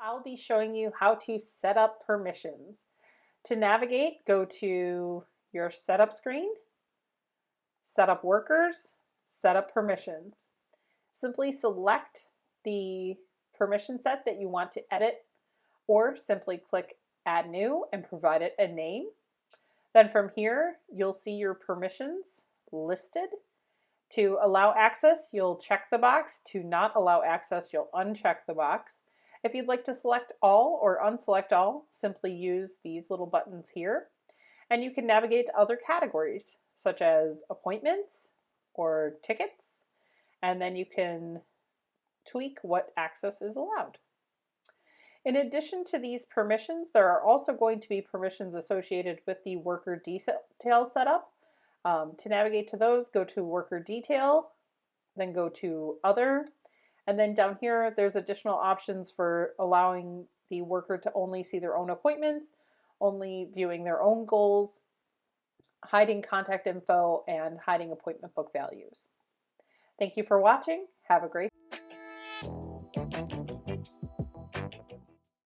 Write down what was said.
I'll be showing you how to set up permissions. To navigate, go to your setup screen, set up workers, set up permissions. Simply select the permission set that you want to edit, or simply click Add New and provide it a name. Then from here, you'll see your permissions listed. To allow access, you'll check the box. To not allow access, you'll uncheck the box. If you'd like to select all or unselect all, simply use these little buttons here. And you can navigate to other categories, such as appointments or tickets, and then you can tweak what access is allowed. In addition to these permissions, there are also going to be permissions associated with the worker detail setup. To navigate to those, go to Worker Detail, then go to Other, and then down here there's additional options for allowing the worker to only see their own appointments, only viewing their own goals, hiding contact info, and hiding appointment book values. Thank you for watching. Have a great day.